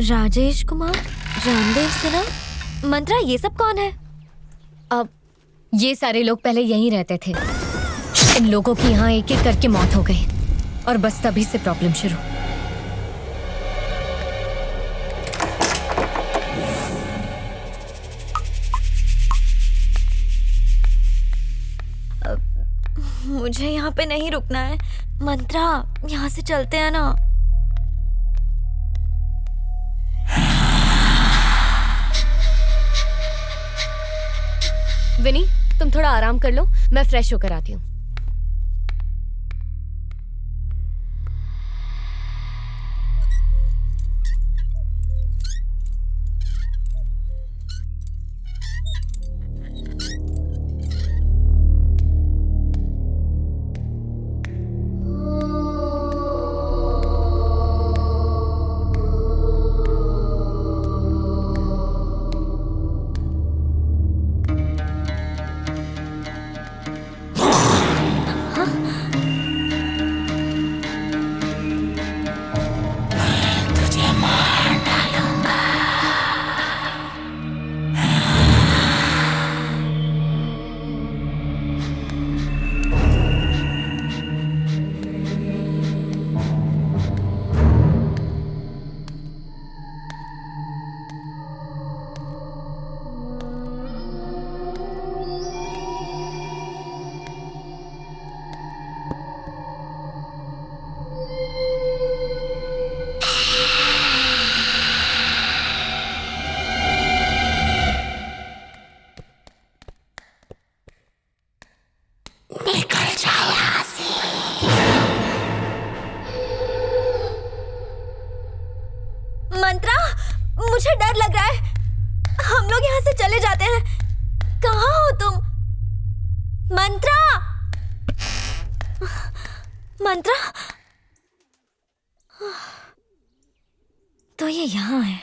राजेश कुमार, रामदेव सिन्हा, मंत्रा, ये सब कौन है? अब ये सारे लोग पहले यहीं रहते थे। इन लोगों की यहाँ एक एक करके मौत हो गई और बस तभी से प्रॉब्लम शुरू। मुझे यहाँ पे नहीं रुकना है। मंत्रा, यहाँ से चलते हैं ना। विनी, तुम थोड़ा आराम कर लो, मैं फ्रेश होकर आती हूँ। मंत्रा, मुझे डर लग रहा है। हम लोग यहाँ से चले जाते हैं। कहाँ हो तुम? मंत्रा, मंत्रा, तो ये यहाँ है।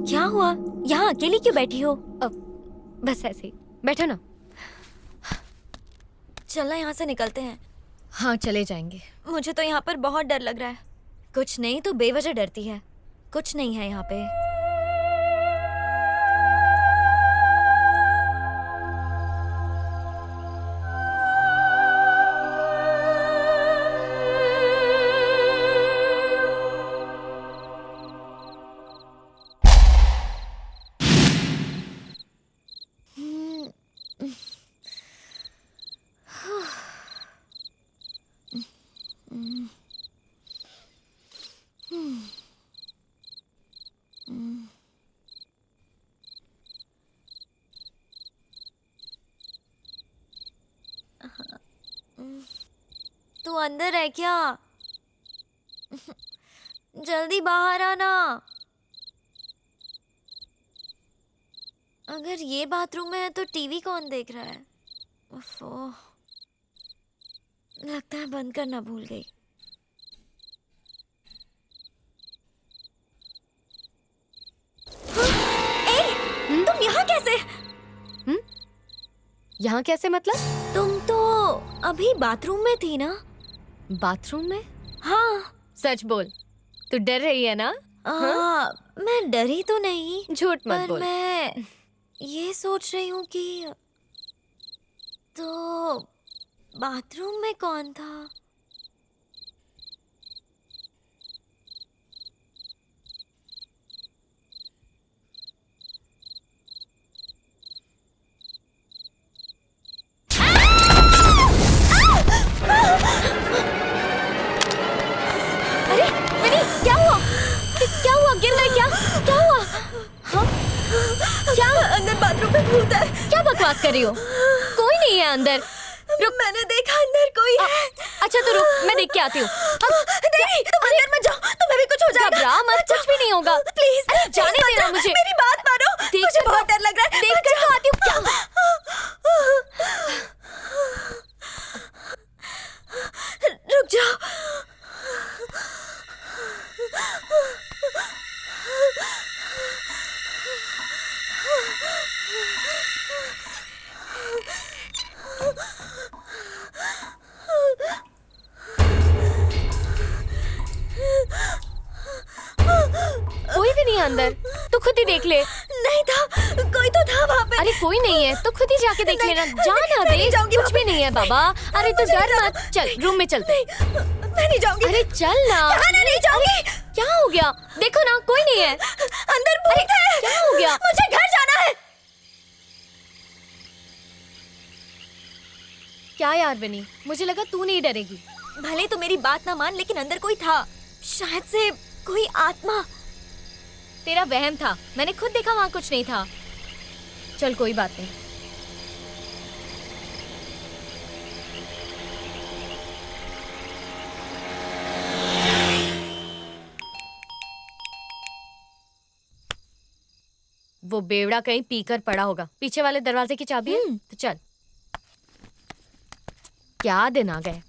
क्या हुआ? यहाँ अकेली क्यों बैठी हो? बस ऐसे ही बैठो ना। चलना, यहाँ से निकलते हैं। हाँ, चले जाएंगे। मुझे तो यहाँ पर बहुत डर लग रहा है। कुछ नहीं तो बेवजह डरती है। कुछ नहीं है यहाँ पे। तू अंदर है क्या? जल्दी बाहर आना। अगर ये बाथरूम में है तो टीवी कौन देख रहा है? ओफो, लगता है बंद करना भूल गई। तुम यहाँ कैसे? यहाँ कैसे मतलब? तुम तो अभी बाथरूम में थी ना? बाथरूम में? हाँ। सच बोल, तू डर रही है ना? मैं डरी तो नहीं, झूठ मत पर बोल। मैं ये सोच रही हूँ कि तो बाथरूम में कौन था? अरे विनी, क्या हुआ? क्या हुआ? गिर गई क्या? क्या हुआ? हाँ? क्या? अंदर बाथरूम में भूत है। क्या बकवास कर रही हो? कोई नहीं है अंदर। रुक, मैंने देखा अंदर कोई है। अच्छा तो रुक, मैं देख के आती हूँ। नहीं, तुम अंदर मत जाओ, तुम्हें भी कुछ हो जाएगा। घबरा मत, कुछ भी नहीं होगा। प्लीज, अरे जाने देना मुझे। मेरी बात मानो। मुझे बहुत डर लग रहा है। देख कर तो आती हूँ। क्या? रुक जाओ। नहीं है अंदर, तू खुद ही देख ले। नहीं था, कोई तो था वहाँ पे। अरे कोई नहीं है तो खुद ही जाके देख लेना। जा ना दे, कुछ भी नहीं है बाबा। अरे तू डर मत, चल रूम में चलते। मैं नहीं जाऊंगी। अरे चल ना। नहीं जाऊंगी। क्या हो गया? देखो ना कोई नहीं है अंदर। भूत है। क्या हो गया? मुझे घर जाना है। क्या यार बनी, मुझे लगा तू नहीं डरेगी। भले तो मेरी बात ना मान, लेकिन अंदर कोई था, शायद से कोई आत्मा। तेरा वहम था, मैंने खुद देखा वहां कुछ नहीं था। चल कोई बात नहीं। वो बेवड़ा कहीं पीकर पड़ा होगा। पीछे वाले दरवाजे की चाबी है तो चल। क्या दिन आ गए,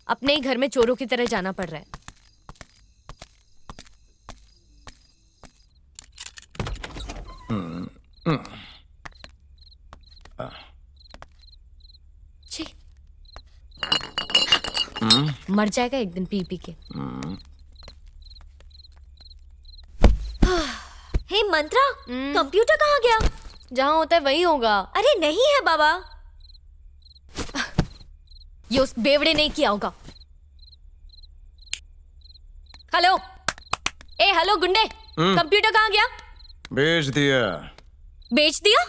अपने ही घर में चोरों की तरह जाना पड़ रहा है। छी, मर जाएगा एक दिन पी पी के। हे मंत्रा, कंप्यूटर कहाँ गया? जहाँ होता है वही होगा। अरे नहीं है बाबा। ये उस बेवड़े ने किया होगा। हेलो, ए हेलो गुंडे, कंप्यूटर कहाँ गया? बेच दिया। बेच दिया?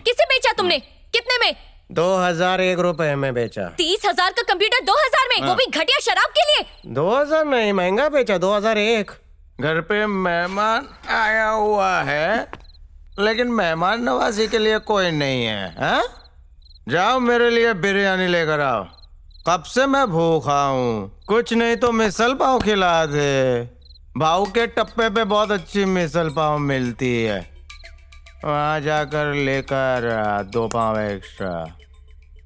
किसे बेचा तुमने? कितने में? 2001 रुपए में बेचा। 30,000 का कंप्यूटर 2000 में, वो भी घटिया शराब के लिए। 2000 नहीं, महंगा बेचा, 2001। घर पे मेहमान आया हुआ है, लेकिन मेहमान नवाजी के लिए कोई नहीं है। हा? जाओ मेरे लिए बिरयानी लेकर आओ। कब से मैं भूखा हूँ। कुछ नहीं तो मिसल पाव खिला दे। भाऊ के टप्पे पे बहुत अच्छी मिसल पाव मिलती है, वहाँ जाकर लेकर 2 पाव एक्स्ट्रा।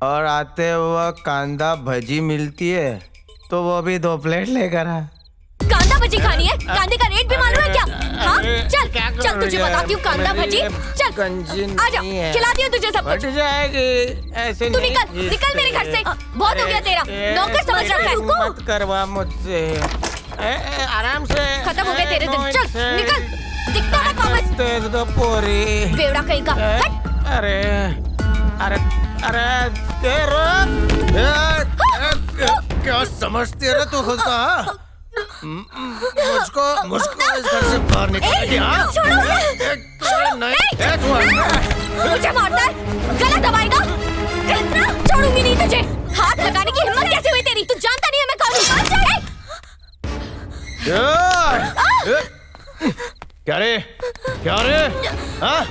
और आते वक्त कांदा भजी मिलती है तो वो भी 2 प्लेट लेकर आ। कांदा भजी खानी है? कांदे का रेट भी मालूम है क्या? हाँ चल चल, तुझे बताती हूँ कांदा भजी। चल आजा, खिलाती हूँ तुझे सब कुछ। जाएगी ऐसे तू निकल निकल मेरे घर से। बहुत हो गया तेरा, नौकर समझ रखा है। मत करवा मुझसे। आराम से। खत्म हो गए तेरे दिन। चल निकल, दिखता है कॉमर्स। तेज तो पूरी बेवड़ा कहीं का। हट। अरे अरे अरे तेरा क्या समझती है तू खुद का? मुझको इस घर से बाहर निकाल। हाँ मुझे मारता है, गला दबाएगा। छोड़ूंगी नहीं तुझे। हाथ लगाने की हिम्मत कैसे हुई तेरी? तू जानता नहीं है मैं कौन हूँ। क्या रे हाँ?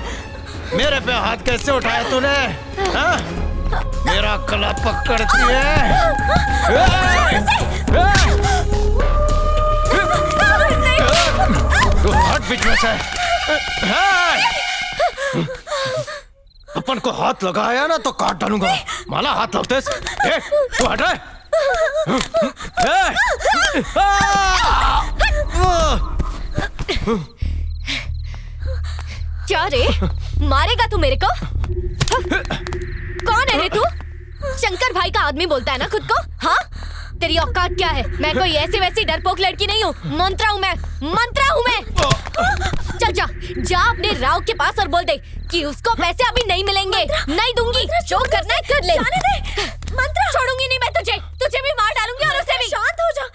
मेरे पे हाथ कैसे उठाया तूने? हाँ? मेरा गला पकड़ती है। हट बीच में से। अपन को हाथ लगाया ना तो काट डालूंगा। माला हाथ लगते तू हट रहा। क्या रे, मारेगा तू मेरे को? कौन है रे तू? शंकर भाई का आदमी बोलता है ना खुद को? हाँ, तेरी औकात क्या है? मैं कोई ऐसी वैसी डरपोक लड़की नहीं हूँ। मंत्रा हूँ मैं, मंत्रा हूँ मैं। चल जा जा अपने राव के पास और बोल दे कि उसको पैसे अभी नहीं मिलेंगे। नहीं दूंगी। जो करना है कर ले। मंत्रा, छोड़ूंगी नहीं मैं तुझे। तुझे भी मार डालूंगी और उसे भी। शांत हो जा।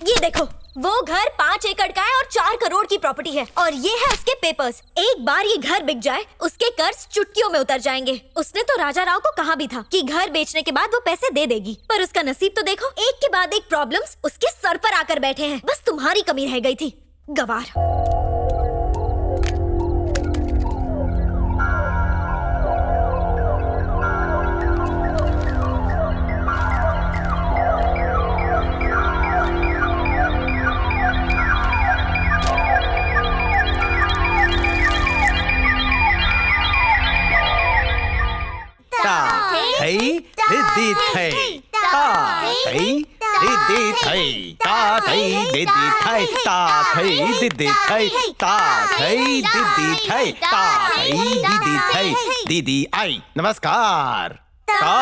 ये देखो, वो घर 5 एकड़ का है और 4 करोड़ की प्रॉपर्टी है, और ये है उसके पेपर्स। एक बार ये घर बिक जाए, उसके कर्ज चुटकियों में उतर जाएंगे। उसने तो राजा राव को कहा भी था कि घर बेचने के बाद वो पैसे दे देगी, पर उसका नसीब तो देखो, एक के बाद एक प्रॉब्लम्स उसके सर पर आकर बैठे हैं। बस तुम्हारी कमी रह गई थी, गवार। दीदी थई ता थई दीदी थई ता थई दीदी थई ता थई दीदी थई ता थई दीदी थई दीदी आई नमस्कार ता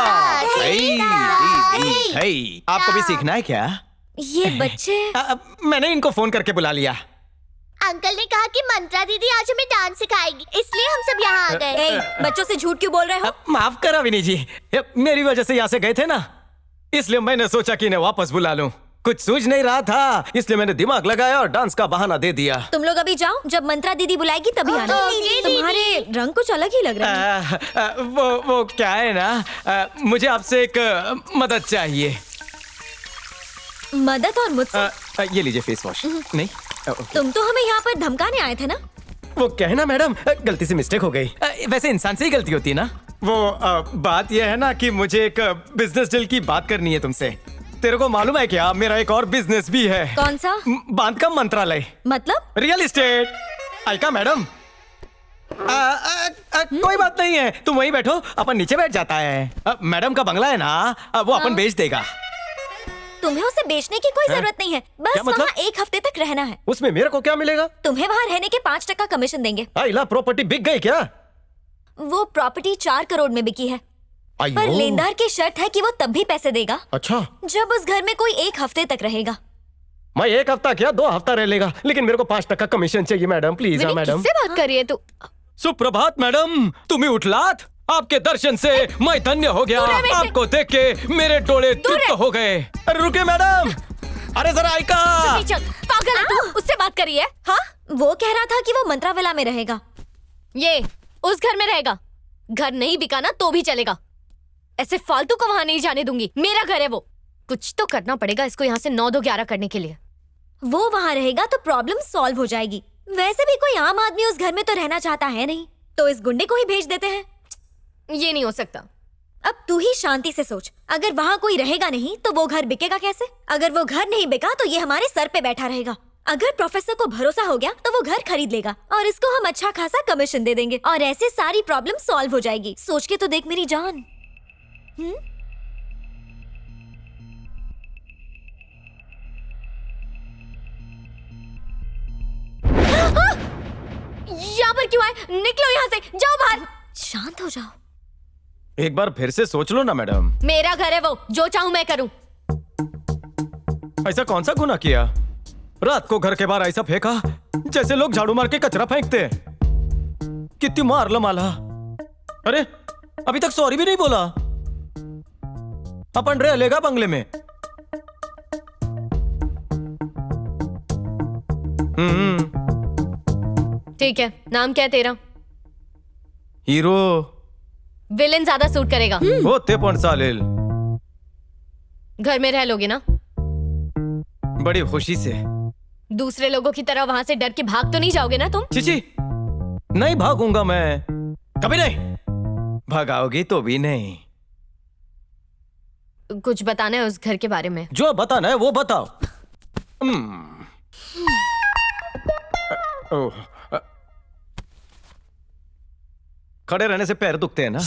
थई दीदी थई। आपको भी सीखना है क्या? ये बच्चे मैंने इनको फोन करके बुला लिया। अंकल ने कहा कि मंत्रा दीदी आज हमें डांस सिखाएगी, इसलिए हम सब यहाँ आ गए। ए, बच्चों से झूठ क्यों बोल रहे हो? माफ करा विनी जी, मेरी वजह से यहाँ से गए थे ना, इसलिए मैंने सोचा कि इन्हें वापस बुला लूं। कुछ सूझ नहीं रहा था, इसलिए मैंने दिमाग लगाया और डांस का बहाना दे दिया। तुम लोग अभी जाओ, जब मंत्रा दीदी बुलाएगी तभी आना। तुम्हारे रंग कुछ अलग ही लग रहे हैं। वो क्या है ना, मुझे आपसे एक मदद चाहिए। मदद और मुझसे? ये लीजिए फेस वॉश। नहीं तुम तो हमें यहाँ पर धमकाने आए थे ना? वो क्या है ना मैडम, गलती से मिस्टेक हो गई। वैसे इंसान से ही गलती होती है ना। वो बात ये है ना कि मुझे एक बिजनेस डील की बात करनी है तुमसे। तेरे को मालूम है क्या, मेरा एक और बिजनेस भी है। कौन सा? बांध का मंत्रालय, मतलब? Real estate. आइका मैडम, कोई बात नहीं है, तुम वहीं बैठो, अपन नीचे बैठ जाता है। मैडम का बंगला है ना, वो अपन बेच देगा। तुम्हें उसे बेचने की कोई जरूरत नहीं है, बस क्या मतलब? वहाँ 1 हफ्ते तक रहना है। उसमें मेरे को क्या मिलेगा? तुम्हें वहाँ रहने के 5% कमीशन देंगे। आइला प्रॉपर्टी बिक गई क्या? वो प्रॉपर्टी 4 करोड़ में बिकी है, पर लेनदार की शर्त है कि वो तब भी पैसे देगा अच्छा, जब उस घर में कोई 1 हफ्ते तक रहेगा। मैं 1 हफ्ता क्या 2 हफ्ता रह लेगा, लेकिन मेरे को 5% कमीशन चाहिए मैडम, प्लीज। मैडम किससे बात कर रही है तू? सुप्रभात मैडम, तुम्हें उठलात। आपके दर्शन से मैं धन्य हो गया। दूर है मेरे से। आपको देख के मेरे डोले तृप्त हो गए। अरे रुके मैडम, अरे जरा आइका। चल, पागल है तू, उससे बात करी है? हाँ, वो कह रहा था कि वो मंत्रा विला में रहेगा। ये उस घर में रहेगा। घर नहीं बिका ना तो भी चलेगा, ऐसे फालतू को वहां नहीं जाने दूंगी। मेरा घर है वो, कुछ तो करना पड़ेगा इसको यहाँ से 9-2-11 करने के लिए। वो वहाँ रहेगा तो प्रॉब्लम सॉल्व हो जाएगी। वैसे भी कोई आम आदमी उस घर में तो रहना चाहता है नहीं, तो इस गुंडे को ही भेज देते हैं। ये नहीं हो सकता। अब तू ही शांति से सोच, अगर वहाँ कोई रहेगा नहीं तो वो घर बिकेगा कैसे? अगर वो घर नहीं बिका तो ये हमारे सर पे बैठा रहेगा। अगर प्रोफेसर को भरोसा हो गया तो वो घर खरीद लेगा और इसको हम अच्छा खासा कमीशन दे देंगे और ऐसे सारी प्रॉब्लम सॉल्व हो जाएगी। सोच के तो देख मेरी जान। यहाँ पर क्यों आए? निकलो यहाँ से, जाओ बाहर। शांत हो जाओ। एक बार फिर से सोच लो ना मैडम। मेरा घर है वो, जो चाहूं मैं करूं। ऐसा कौन सा गुनाह किया? रात को घर के बाहर ऐसा फेंका जैसे लोग झाड़ू मार के कचरा फेंकते हैं। कितनी मार लमाला। अरे अभी तक सॉरी भी नहीं बोला। अपन रह लेगा बंगले में। ठीक है, नाम क्या है तेरा? हीरो विलेन ज्यादा सूट करेगा। होते पण चालेल। घर में रह लोगे ना? बड़ी खुशी से। दूसरे लोगों की तरह वहां से डर के भाग तो नहीं जाओगे ना तुम? चीची, नहीं भागूंगा मैं, कभी नहीं। भागाओगी तो भी नहीं। कुछ बताना है उस घर के बारे में? जो बताना है वो बताओ। खड़े रहने से पैर दुखते हैं ना।